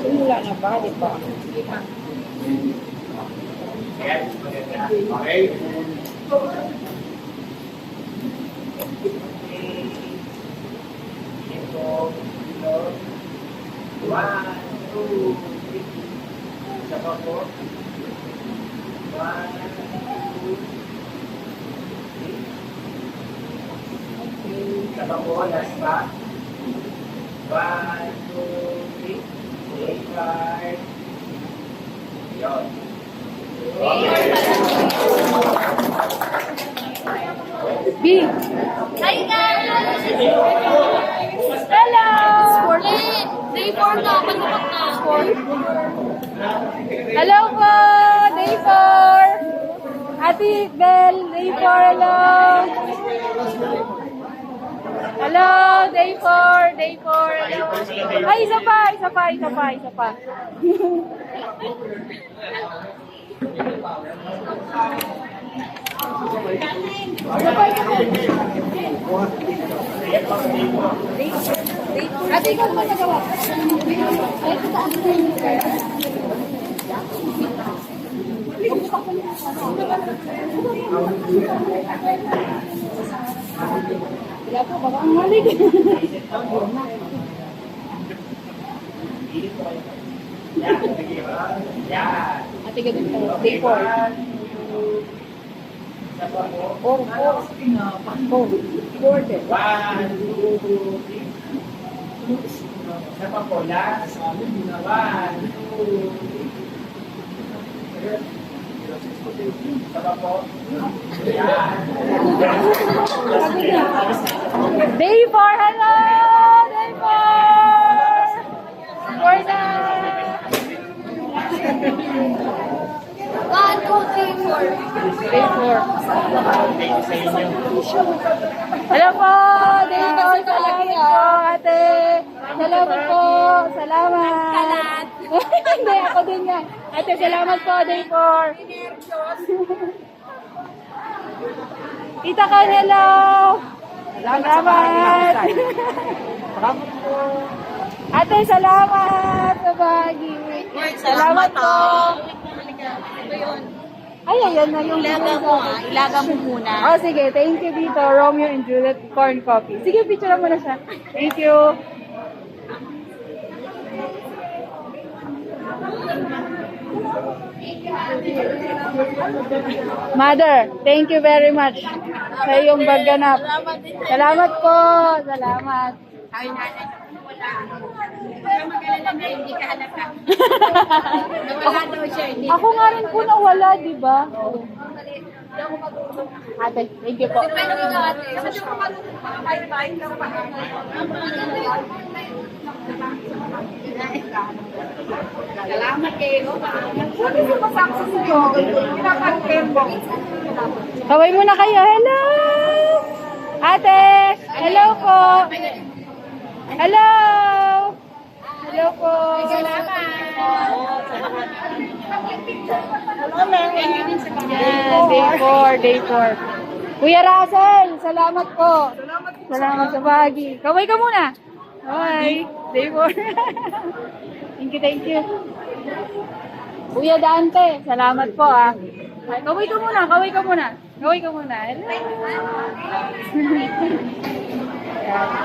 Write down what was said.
Simula na ba? Di ba? Okay. One, two, three. Isa pa po. One, two, three. Isa pa po. Last pa. One, two, three. Eight, five. Yun. B. Hi guys! Hello! Day 4 na, pagkapak na. Hello po! Day 4! Ate Bel, Day 4, hello! Hello, Day 4, Day 4, hello! Ay, isa pa! Ate, ikaw naman nagawa. Wala po, baka ang malig. Ate, ganun po. Day 4. Oh. Order. One, two, three. Isa pa po. Last. One, two, three. Isa pa po. Yan. Day 4, hello! Day 4! Borda! 1, 2, 3, 4. Day 4. Hello po! Day 4 salamat po, ate! Salamat po! Salamat! Hindi, ako din yan. Ate, salamat po, Day 4. Tita Kan, hello! Salamat! Ate, salamat sa bahagi. Salamat po! Ay, ayan na yung Ilaga mo ilaga mo muna. Oh, sige. Thank you dito. Romeo and Juliet corn coffee. Sige, picture mo na siya. Thank you. Mother, thank you very much sa iyong pagganap. Salamat po. Salamat. Ay, nanay. Magalan na hindi ka halata. Nawala daw siya. Ako nga rin po nawala, di ba? Ate, thank you po. Depende mo na ate. Sabi ko makakain ka pa. Salamat kayo. Sabi ko pasaksa sa iyo. Pinapag-kem mo. Kaway muna kayo. Hello! Ate! Hello po! Hello! Hello po! Yan, day 4. Kuya Russell, salamat po. Salamat sa bahagi. Kaway ka muna. Kaway. Day 4. Thank you. Kuya Dante, salamat po ah. Kaway ka muna. Hello.